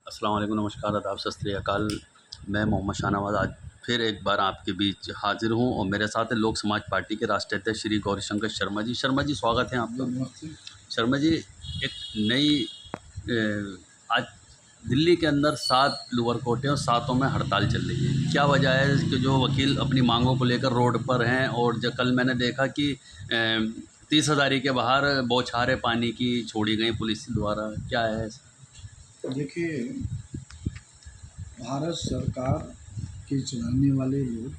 अस्सलाम वालेकुम, नमस्कार, आदाब, सत श्री अकाल। मैं मोहम्मद शाहनवाज़ आज फिर एक बार आपके बीच हाज़िर हूँ और मेरे साथ है लोक समाज पार्टी के राष्ट्रीय अध्यक्ष श्री गौरीशंकर शर्मा जी। शर्मा जी, स्वागत है आपका। नमस्ते। शर्मा जी, एक नई आज दिल्ली के अंदर 7 लोअर कोर्ट हैं और सातों में हड़ताल चल रही है। क्या वजह है कि जो वकील अपनी मांगों को लेकर रोड पर हैं? और जो कल मैंने देखा कि 30 हज़ारी के बाहर बौछारें पानी की छोड़ी गई पुलिस द्वारा, क्या है? देखिए, भारत सरकार के चलाने वाले लोग,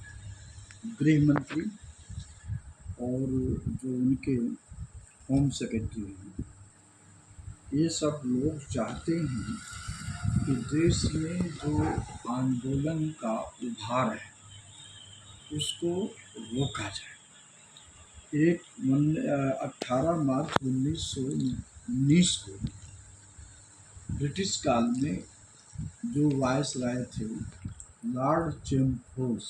गृह मंत्री और जो उनके होम सेक्रेटरी हैं, ये सब लोग चाहते हैं कि देश में जो आंदोलन का उभार है उसको रोका जाए। 18 मार्च 1919 को ब्रिटिश काल में जो वायसराय थे लॉर्ड चैम्फोर्ड,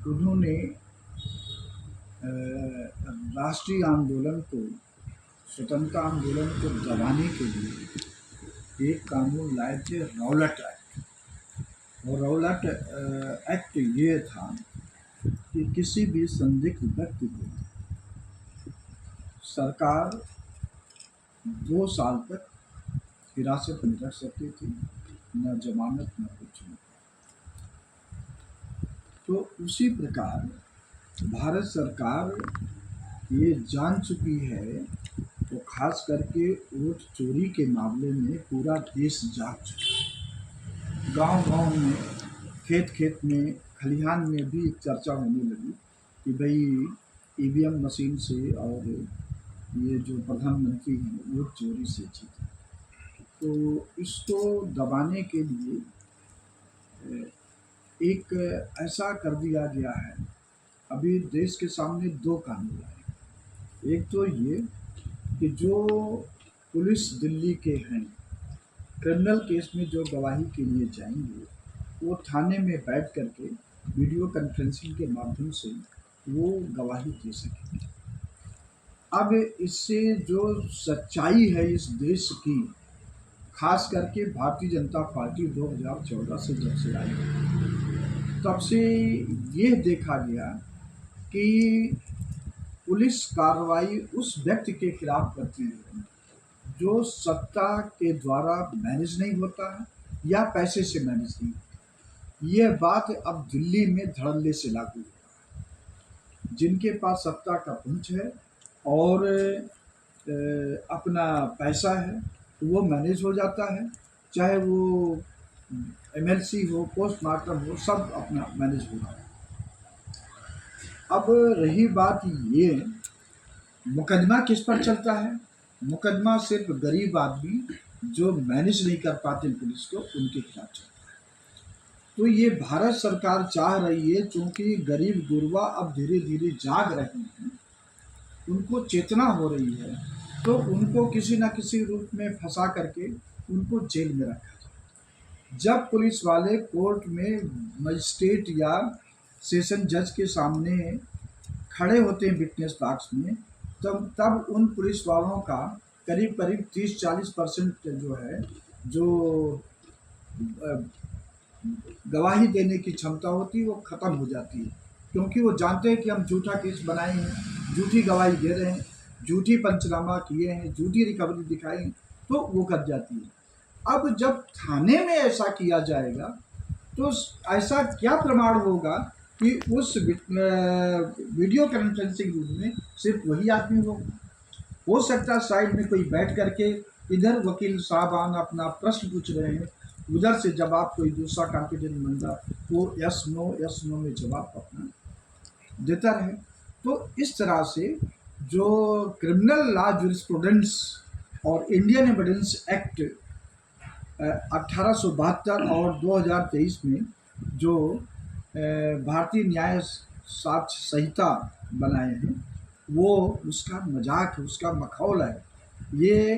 उन्होंने राष्ट्रीय आंदोलन को, स्वतंत्रता आंदोलन को दबाने के लिए एक कानून लाए थे, रौलट एक्ट। और रौलट एक्ट ये था कि किसी भी संदिग्ध व्यक्ति को सरकार 2 साल तक हिरासत में रख सकती थी, न जमानत न कुछ नहीं। तो उसी प्रकार भारत सरकार ये जान चुकी है, तो खास करके वोट चोरी के मामले में पूरा देश जाग चुका है। गांव-गांव में, खेत-खेत में, खलिहान में भी एक चर्चा होने लगी कि भाई ईवीएम मशीन से और ये जो प्रधानमंत्री हैं वोट चोरी से जीते। तो इसको दबाने के लिए एक ऐसा कर दिया गया है। अभी देश के सामने 2 कानून आए। एक तो ये कि जो पुलिस दिल्ली के हैं, क्रिमिनल केस में जो गवाही के लिए जाएंगे, वो थाने में बैठ करके वीडियो कॉन्फ्रेंसिंग के माध्यम से वो गवाही दे सकेंगे। अब इससे जो सच्चाई है इस देश की, खास करके भारतीय जनता पार्टी 2014 से जब से आई, तब से ये देखा गया कि पुलिस कार्रवाई उस व्यक्ति के खिलाफ करती है जो सत्ता के द्वारा मैनेज नहीं होता है या पैसे से मैनेज नहीं होता। ये बात अब दिल्ली में धड़ल्ले से लागू है। जिनके पास सत्ता का पुंज है और अपना पैसा है, तो वो मैनेज हो जाता है, चाहे वो एमएलसी हो, पोस्टमार्टम हो, सब अपना मैनेज हो रहा है। अब रही बात ये, मुकदमा किस पर चलता है? मुकदमा सिर्फ गरीब आदमी जो मैनेज नहीं कर पाते पुलिस को, उनके खिलाफ चलता है। तो ये भारत सरकार चाह रही है, चूंकि गरीब गुरबा अब धीरे धीरे जाग रहे हैं, उनको चेतना हो रही है, तो उनको किसी न किसी रूप में फंसा करके उनको जेल में रखा जाए। जब पुलिस वाले कोर्ट में मजिस्ट्रेट या सेशन जज के सामने खड़े होते हैं विटनेस बॉक्स में, तब उन पुलिस वालों का करीब करीब 30-40% जो है, जो गवाही देने की क्षमता होती है, वो ख़त्म हो जाती है। क्योंकि वो जानते हैं कि हम झूठा केस बनाए हैं, झूठी गवाही दे रहे हैं, झूठी पंचनामा किए हैं, झूठी रिकवरी दिखाई है, तो वो कर जाती है। अब जब थाने में ऐसा किया जाएगा, तो ऐसा क्या प्रमाण होगा कि उस वीडियो कॉन्फ्रेंसिंग रूम में सिर्फ वही आदमी होगा? हो सकता है साइड में कोई बैठ करके इधर वकील साहबान अपना प्रश्न पूछ रहे हैं, उधर से जवाब कोई दूसरा कॉम्पिटेंट बंदा वो यस नो में जवाब अपना देता रहे। तो इस तरह से जो क्रिमिनल लॉ जूरिस्प्रूडेंस और इंडियन एविडेंस एक्ट 1872 और 2023 में जो भारतीय न्याय साक्ष्य संहिता बनाए हैं, वो उसका मजाक है, उसका मखौल है। ये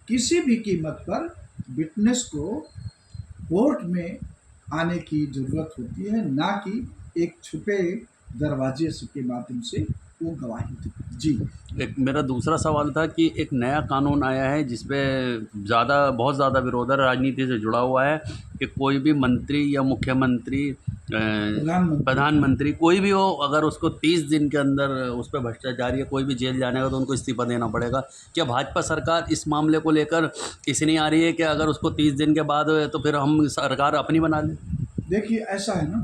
किसी भी कीमत पर विटनेस को कोर्ट में आने की ज़रूरत होती है, ना कि एक छुपे दरवाजे के माध्यम से वो गवाही दे। जी। एक मेरा दूसरा सवाल था कि एक नया कानून आया है जिस पे बहुत ज़्यादा विरोध है, राजनीति से जुड़ा हुआ है कि कोई भी मंत्री या मुख्यमंत्री प्रधानमंत्री। प्रधानमंत्री कोई भी हो, अगर उसको 30 दिन के अंदर उस पर भ्रष्टाचार या कोई भी जेल जाने का तो उनको इस्तीफा देना पड़ेगा। क्या भाजपा सरकार इस मामले को लेकर इसलिए आ रही है कि अगर उसको 30 दिन के बाद तो फिर हम सरकार अपनी बना लें? देखिए ऐसा है ना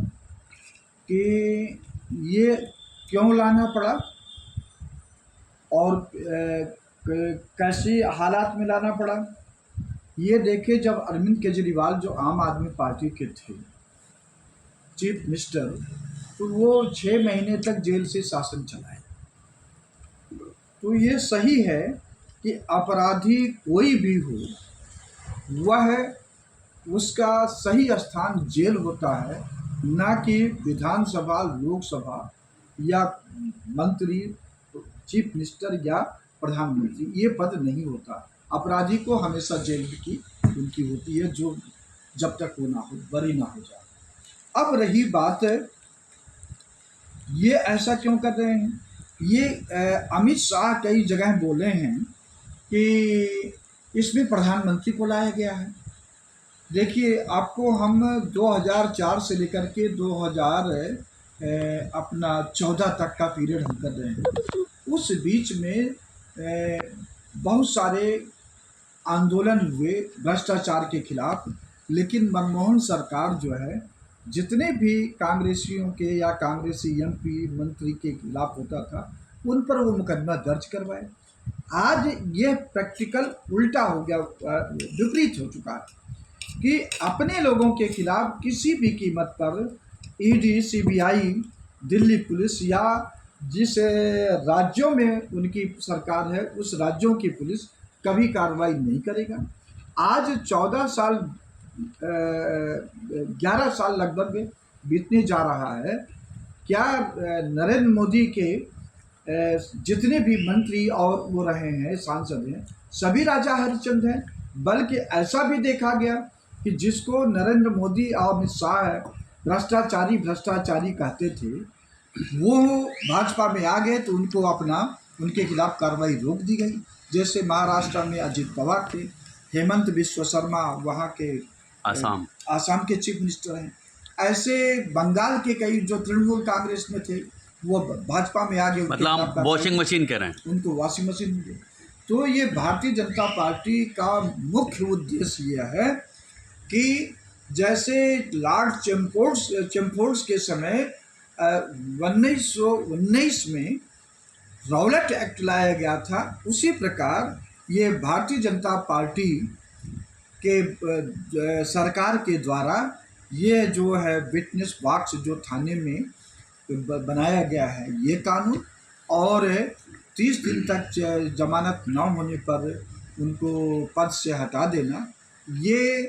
कि ये क्यों लाना पड़ा और कैसी हालात में लाना पड़ा। ये देखिए, जब अरविंद केजरीवाल जो आम आदमी पार्टी के थे चीफ मिनिस्टर, तो वो 6 महीने तक जेल से शासन चलाए। तो ये सही है कि अपराधी कोई भी हो, वह उसका सही स्थान जेल होता है, ना कि विधानसभा, लोकसभा या मंत्री, चीफ मिनिस्टर या प्रधानमंत्री। ये पद नहीं होता। अपराधी को हमेशा जेल की उनकी होती है, जो जब तक वो ना हो, बरी ना हो जाए। अब रही बात, ये ऐसा क्यों कर रहे हैं? ये अमित शाह कई जगह बोले हैं कि इसमें प्रधानमंत्री को लाया गया है। देखिए, आपको हम 2004 से लेकर के 2014 तक का पीरियड हम कर रहे हैं। उस बीच में बहुत सारे आंदोलन हुए भ्रष्टाचार के खिलाफ, लेकिन मनमोहन सरकार जो है, जितने भी कांग्रेसियों के या कांग्रेसी एमपी मंत्री के खिलाफ होता था, उन पर वो मुकदमा दर्ज करवाए। आज ये प्रैक्टिकल उल्टा हो गया, विपरीत हो चुका है कि अपने लोगों के खिलाफ किसी भी कीमत पर ईडी, सीबीआई, दिल्ली पुलिस या जिस राज्यों में उनकी सरकार है, उस राज्यों की पुलिस कभी कार्रवाई नहीं करेगा। आज 14 साल 11 साल लगभग बीतने जा रहा है। क्या नरेंद्र मोदी के जितने भी मंत्री और वो रहे हैं, सांसद हैं, सभी राजा हरिश्चंद्र हैं? बल्कि ऐसा भी देखा गया कि जिसको नरेंद्र मोदी और अमित शाह भ्रष्टाचारी कहते थे, वो भाजपा में आ गए तो उनके खिलाफ कार्रवाई रोक दी गई। जैसे महाराष्ट्र में अजित पवार थे, हेमंत बिस्वा शर्मा वहाँ के आसाम के चीफ मिनिस्टर हैं। ऐसे बंगाल के कई जो तृणमूल कांग्रेस में थे, वो भाजपा में आ गए। मतलब वॉशिंग मशीन कह रहे हैं, उनको वॉशिंग मशीन मिल गई। तो ये भारतीय जनता पार्टी का मुख्य उद्देश्य ये है कि जैसे लॉर्ड चैम्फोर्ड के समय 1919 में रॉलेट एक्ट लाया गया था, उसी प्रकार ये भारतीय जनता पार्टी के सरकार के द्वारा ये जो है विटनेस बॉक्स जो थाने में बनाया गया है, ये कानून, और 30 दिन तक जमानत न होने पर उनको पद से हटा देना, ये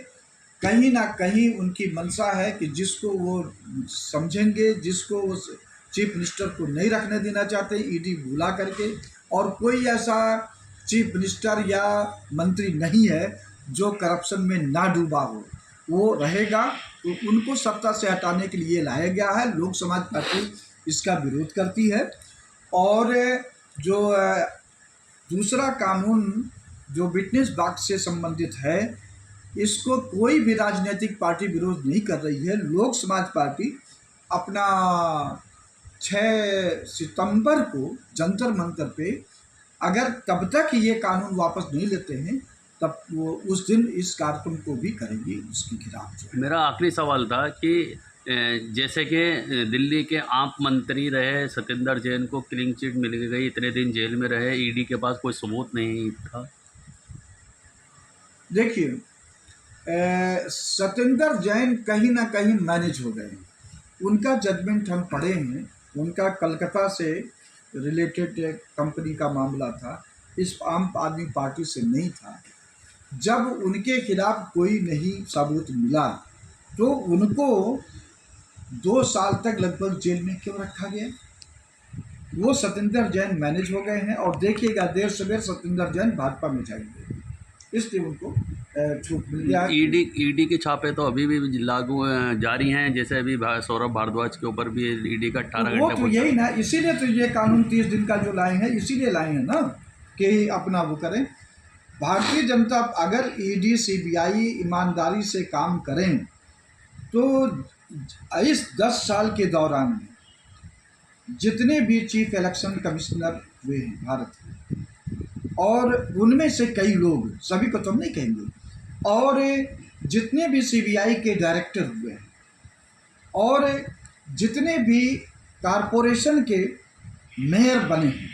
कहीं ना कहीं उनकी मंशा है कि जिसको वो समझेंगे, जिसको वो चीफ मिनिस्टर को नहीं रखने देना चाहते ईडी बुला करके, और कोई ऐसा चीफ मिनिस्टर या मंत्री नहीं है जो करप्शन में ना डूबा हो, वो रहेगा। तो उनको सत्ता से हटाने के लिए लाया गया है। लोक समाज पार्टी इसका विरोध करती है। और जो दूसरा कानून जो विटनेस बॉक्स से संबंधित है, इसको कोई भी राजनीतिक पार्टी विरोध नहीं कर रही है। लोक समाज पार्टी अपना 6 सितंबर को जंतर मंतर पे, अगर तब तक ये कानून वापस नहीं लेते हैं, तब वो उस दिन इस कार्यक्रम को भी करेंगी उसके खिलाफ। मेरा आखिरी सवाल था कि जैसे कि दिल्ली के आप मंत्री रहे सत्येंद्र जैन को क्लीन चिट मिल गई, इतने दिन जेल में रहे, ईडी के पास कोई सबूत नहीं था। देखिए, सत्येंद्र जैन कहीं ना कहीं मैनेज हो गए। उनका जजमेंट हम पढ़े हैं। उनका कलकत्ता से रिलेटेड कंपनी का मामला था, इस आम आदमी पार्टी से नहीं था। जब उनके खिलाफ कोई नहीं सबूत मिला तो उनको 2 साल तक लगभग जेल में क्यों रखा गया? वो सत्येंद्र जैन मैनेज हो गए हैं, और देखिएगा देर सवेर सत्येंद्र जैन भाजपा में जाएंगे। इसलिए उनको छूट मिल गया है। ईडी के छापे तो अभी भी लागू जारी हैं, जैसे अभी सौरभ भारद्वाज के ऊपर भी ईडी का 18 वो घंटे तो यही ना, इसीलिए तो ये कानून 30 दिन का जो लाए हैं, इसीलिए लाए हैं ना कि अपना वो करें। भारतीय जनता, अगर ईडी सीबीआई ईमानदारी से काम करें तो इस 10 साल के दौरान में जितने भी चीफ इलेक्शन कमिश्नर हुए हैं भारत के, और उनमें से कई लोग, सभी को तो हम नहीं कहेंगे, और जितने भी सीबीआई के डायरेक्टर हुए हैं, और जितने भी कारपोरेशन के मेयर बने हैं,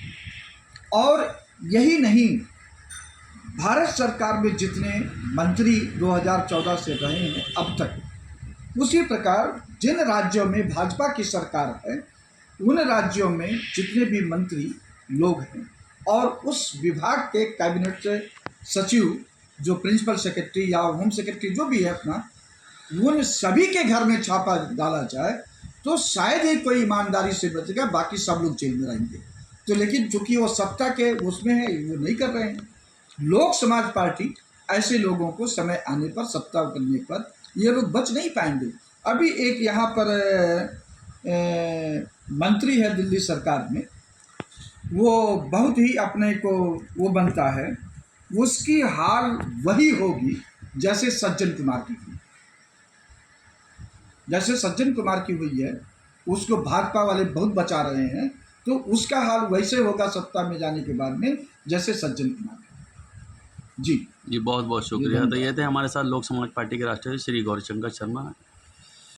और यही नहीं, भारत सरकार में जितने मंत्री 2014 से रहे हैं अब तक, उसी प्रकार जिन राज्यों में भाजपा की सरकार है उन राज्यों में जितने भी मंत्री लोग हैं, और उस विभाग के कैबिनेट सचिव जो प्रिंसिपल सेक्रेटरी या होम सेक्रेटरी जो भी है अपना, उन सभी के घर में छापा डाला जाए तो शायद ही कोई ईमानदारी से बचेगा, बाकी सब लोग जेल में रहेंगे। तो लेकिन चूंकि वो सत्ता के उसमें है, वो नहीं कर रहे हैं। लोक समाज पार्टी ऐसे लोगों को समय आने पर, सत्ता करने पर ये लोग बच नहीं पाएंगे। अभी एक यहाँ पर मंत्री है दिल्ली सरकार में, वो बहुत ही अपने को वो बनता है, उसकी हाल वही होगी जैसे सज्जन कुमार की हुई। जैसे सज्जन कुमार की हुई है, उसको भाजपा वाले बहुत बचा रहे हैं, तो उसका हाल वैसे होगा सत्ता में जाने के बाद में जैसे सज्जन कुमार का। जी जी, बहुत बहुत शुक्रिया। तो ये थे हमारे साथ लोक समाज पार्टी के राष्ट्रीय श्री गौरीशंकर शर्मा।